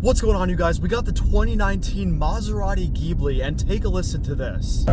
What's going on, you guys? We got the 2019 Maserati Ghibli, and take a listen to this.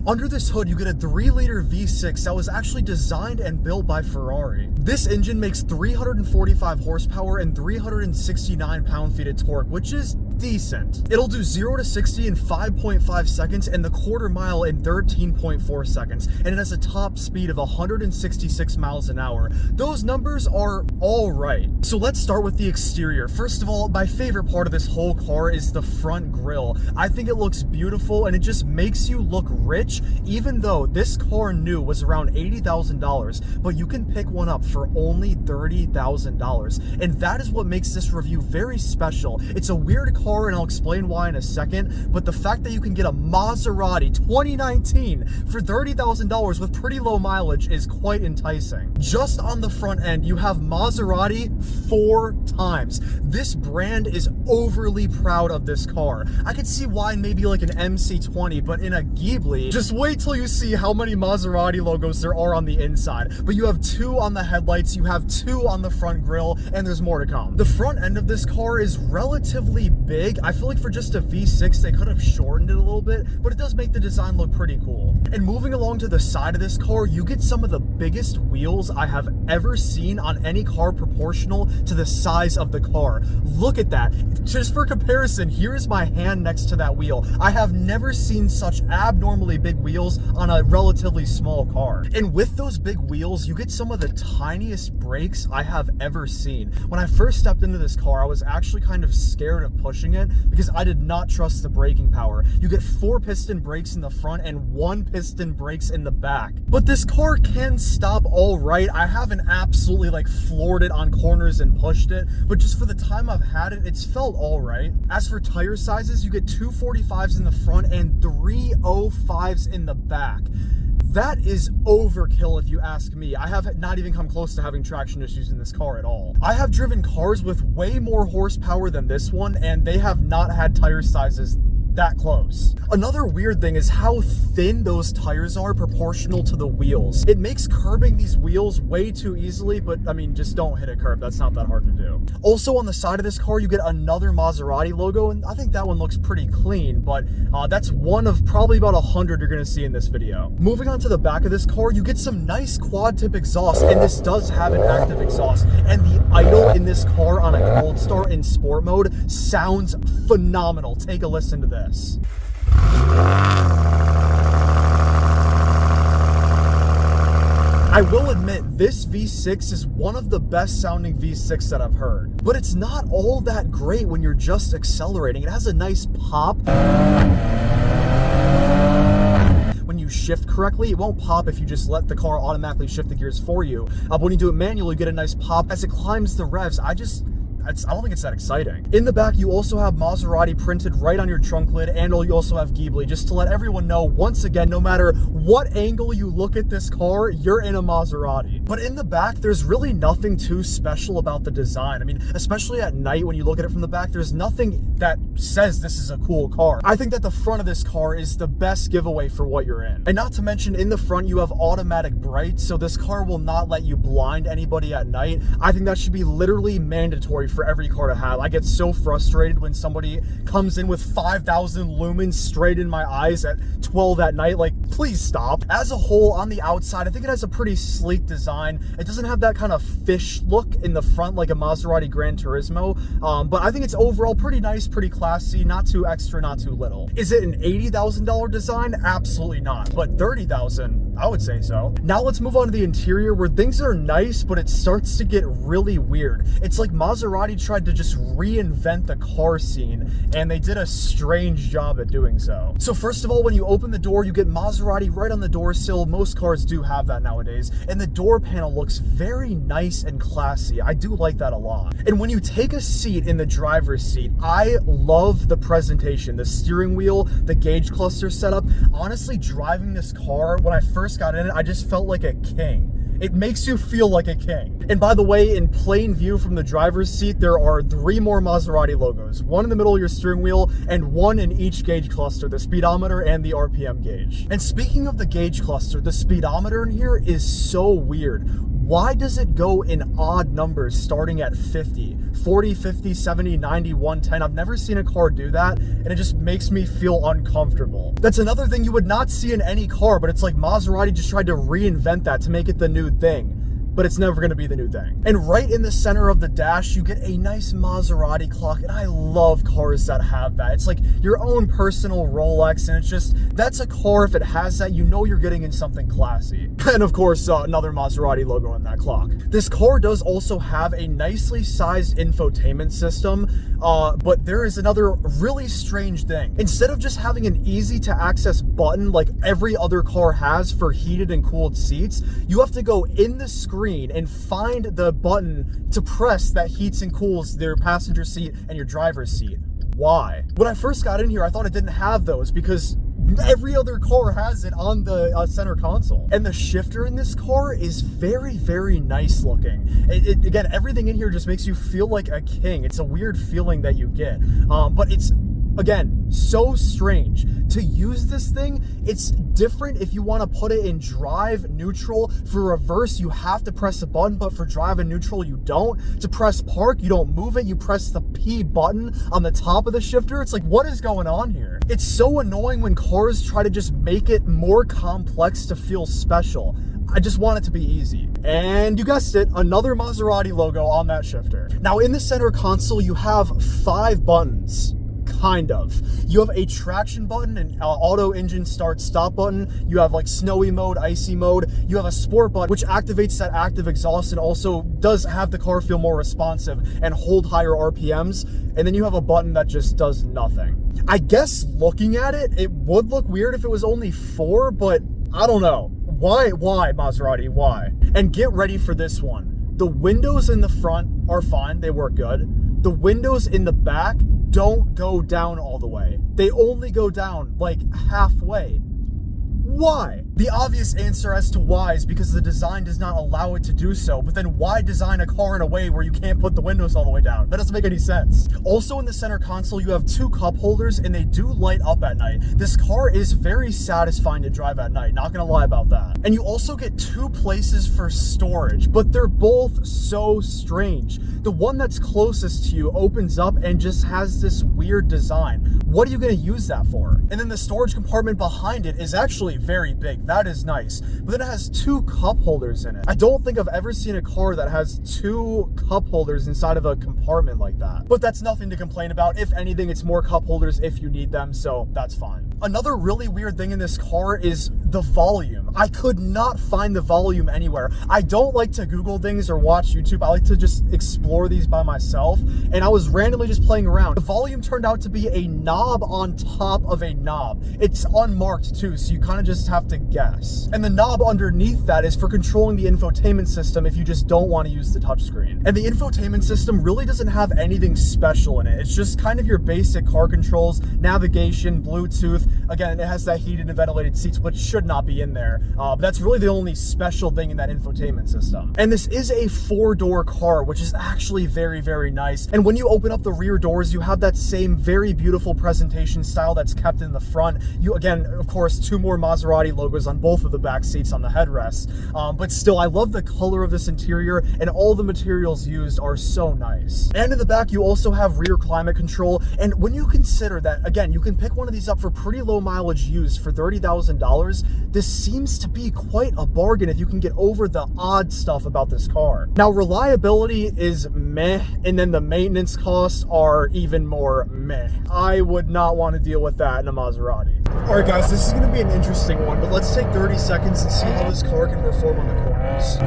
Under this hood, you get a 3-liter V6 that was actually designed and built by Ferrari. This engine makes 345 horsepower and 369 pound-feet of torque, which is decent. It'll do 0 to 60 in 5.5 seconds and the quarter mile in 13.4 seconds, and it has a top speed of 166 miles an hour. Those numbers are all right. So let's start with the exterior. First of all, my favorite part of this whole car is the front grille. I think it looks beautiful and it just makes you look rich, even though this car new was around $80,000, but you can pick one up for only $30,000. And that is what makes this review very special. It's a weird car, and I'll explain why in a second, but the fact that you can get a Maserati 2019 for $30,000 with pretty low mileage is quite enticing. Just on the front end, you have Maserati 4 times. This brand is overly proud of this car. I could see why maybe like an MC20, but in a Ghibli, just wait till you see how many Maserati logos there are on the inside. But you have 2 on the headlights, you have 2 on the front grille, and there's more to come. The front end of this car is relatively big. I feel like for just a V6, they could have shortened it a little bit, but it does make the design look pretty cool. And moving along to the side of this car, you get some of the biggest wheels I have ever seen on any car proportional to the size of the car. Look at that. Just for comparison, here's my hand next to that wheel. I have never seen such abnormally big wheels on a relatively small car. And with those big wheels, you get some of the tiniest brakes I have ever seen. When I first stepped into this car, I was actually kind of scared of pushing it because I did not trust the braking power. You get 4 piston brakes in the front and 1 piston brakes in the back. But this car can stop all right. I haven't absolutely like floored it on corners and pushed it, but just for the time I've had it, it's felt all right. As for tire sizes, you get 245s in the front and 305s in the back. That is overkill if you ask me. I have not even come close to having traction issues in this car at all. I have driven cars with way more horsepower than this one, and they have not had tire sizes that close. Another weird thing is how thin those tires are proportional to the wheels. It makes curbing these wheels way too easily, but I mean, just don't hit a curb. That's not that hard to do. Also on the side of this car, you get another Maserati logo, and I think that one looks pretty clean, but that's one of probably about 100 you're gonna see in this video. Moving on to the back of this car, you get some nice quad tip exhaust, and this does have an active exhaust, and the idle in this car on a cold start in sport mode sounds phenomenal. Take a listen to this. I will admit, this V6 is one of the best sounding V6 that I've heard, but it's not all that great when you're just accelerating. It has a nice pop. When you shift correctly, it won't pop if you just let the car automatically shift the gears for you. But when you do it manually, you get a nice pop as it climbs the revs. I don't think it's that exciting. In the back, you also have Maserati printed right on your trunk lid, and you also have Ghibli, just to let everyone know, once again, no matter what angle you look at this car, you're in a Maserati. But in the back, there's really nothing too special about the design. I mean, especially at night when you look at it from the back, there's nothing that says this is a cool car. I think that the front of this car is the best giveaway for what you're in. And not to mention, in the front, you have automatic brights, so this car will not let you blind anybody at night. I think that should be literally mandatory for every car to have. I get so frustrated when somebody comes in with 5,000 lumens straight in my eyes at 12 at night. Like, please stop. As a whole, on the outside, I think it has a pretty sleek design. It doesn't have that kind of fish look in the front like a Maserati Gran Turismo, but I think it's overall pretty nice, pretty classy, not too extra, not too little. Is it an $80,000 design? Absolutely not, but $30,000, I would say so. Now let's move on to the interior, where things are nice, but it starts to get really weird. It's like Maserati tried to just reinvent the car scene, and they did a strange job at doing so. So first of all, when you open the door, you get Maserati right on the door sill. Most cars do have that nowadays, and the door panel looks very nice and classy. I do like that a lot. And when you take a seat in the driver's seat, I love the presentation, the steering wheel, the gauge cluster setup. Honestly, driving this car, when I first got in it, I just felt like a king. It makes you feel like a king. And by the way, in plain view from the driver's seat, there are 3 more Maserati logos. 1 in the middle of your steering wheel and 1 in each gauge cluster, the speedometer and the RPM gauge. And speaking of the gauge cluster, the speedometer in here is so weird. why does it go in odd numbers starting at 50? 40, 50, 70, 90, 110. I've never seen a car do that, and it just makes me feel uncomfortable. That's another thing you would not see in any car, but it's like Maserati just tried to reinvent that to make it the new thing. But it's never going to be the new thing. And right in the center of the dash, you get a nice Maserati clock, and I love cars that have that. It's like your own personal Rolex, and it's just, that's a car, if it has that, you know you're getting in something classy. And of course, another Maserati logo on that clock. This car does also have a nicely sized infotainment system, but there is another really strange thing. Instead of just having an easy to access button like every other car has for heated and cooled seats, you have to go in the screen and find the button to press that heats and cools their passenger seat and your driver's seat. Why? When I first got in here, I thought it didn't have those because every other car has it on the center console. And the shifter in this car is very, very nice looking. Again, everything in here just makes you feel like a king. It's a weird feeling that you get. But it's, again, so strange. To use this thing, it's different if you want to put it in drive, neutral. For reverse, you have to press a button, but for drive and neutral, you don't. To press park, you don't move it. You press the P button on the top of the shifter. It's like, what is going on here? It's so annoying when cars try to just make it more complex to feel special. I just want it to be easy. And you guessed it, another Maserati logo on that shifter. Now in the center console, you have 5 buttons. Kind of. You have a traction button, an auto engine start stop button. You have like snowy mode, icy mode. You have a sport button, which activates that active exhaust and also does have the car feel more responsive and hold higher RPMs. And then you have a button that just does nothing. I guess looking at it, it would look weird if it was only 4, but I don't know. Why, Maserati, why? And get ready for this one. The windows in the front are fine, they work good. The windows in the back don't go down all the way. They only go down like halfway. Why? The obvious answer as to why is because the design does not allow it to do so, but then why design a car in a way where you can't put the windows all the way down? That doesn't make any sense. Also in the center console, you have 2 cup holders and they do light up at night. This car is very satisfying to drive at night, not gonna lie about that. And you also get 2 places for storage, but they're both so strange. The one that's closest to you opens up and just has this weird design. What are you gonna use that for? And then the storage compartment behind it is actually very big. That is nice. But then it has 2 cup holders in it. I don't think I've ever seen a car that has 2 cup holders inside of a compartment like that. But that's nothing to complain about. If anything, it's more cup holders if you need them, so that's fine. Another really weird thing in this car is the volume. I could not find the volume anywhere. I don't like to Google things or watch YouTube. I like to just explore these by myself, and I was randomly just playing around. The volume turned out to be a knob on top of a knob. It's unmarked too, so you kind of just have to guess. And the knob underneath that is for controlling the infotainment system if you just don't want to use the touchscreen. And the infotainment system really doesn't have anything special in it. It's just kind of your basic car controls, navigation, Bluetooth. Again, it has that heated and ventilated seats, which should not be in there. But that's really the only special thing in that infotainment system. And this is a 4-door car, which is actually very, very nice. And when you open up the rear doors, you have that same very beautiful presentation style that's kept in the front. You, again, of course, 2 more Maserati logos on both of the back seats on the headrest. But still, I love the color of this interior, and all the materials used are so nice. And in the back, you also have rear climate control. And when you consider that, again, you can pick one of these up for pretty low mileage used for $30,000, this seems to be quite a bargain if you can get over the odd stuff about this car. Now, reliability is meh, and then the maintenance costs are even more meh. I would not want to deal with that in a Maserati. All right, guys, this is going to be an interesting one, but let's take 30 seconds and see how this car can perform on the corners.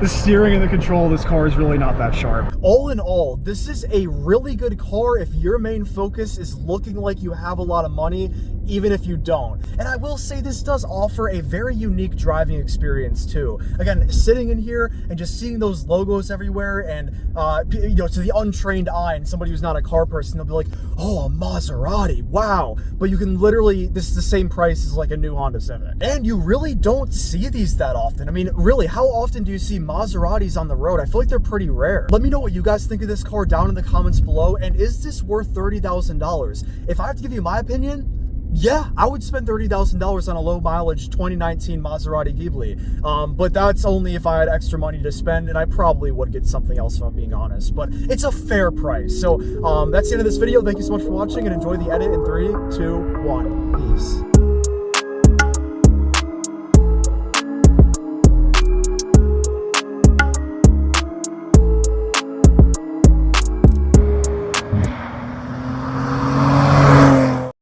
The steering and the control of this car is really not that sharp. All in all, this is a really good car if your main focus is looking like you have a lot of money, even if you don't. And I will say this does offer a very unique driving experience too. Again, sitting in here and just seeing those logos everywhere, and you know, to the untrained eye and somebody who's not a car person, they'll be like, oh, a Maserati, wow. But you can literally, this is the same price as like a new Honda Civic. And you really don't see these that often. I mean, really, how often do you see Maseratis on the road? I feel like they're pretty rare. Let me know what you guys think of this car down in the comments below, and is this worth $30,000? If I have to give you my opinion, yeah, I would spend $30,000 on a low mileage 2019 Maserati Ghibli. But that's only if I had extra money to spend, and I probably would get something else if I'm being honest. But it's a fair price. So that's the end of this video. Thank you so much for watching, and enjoy the edit in 3, 2, 1. Peace.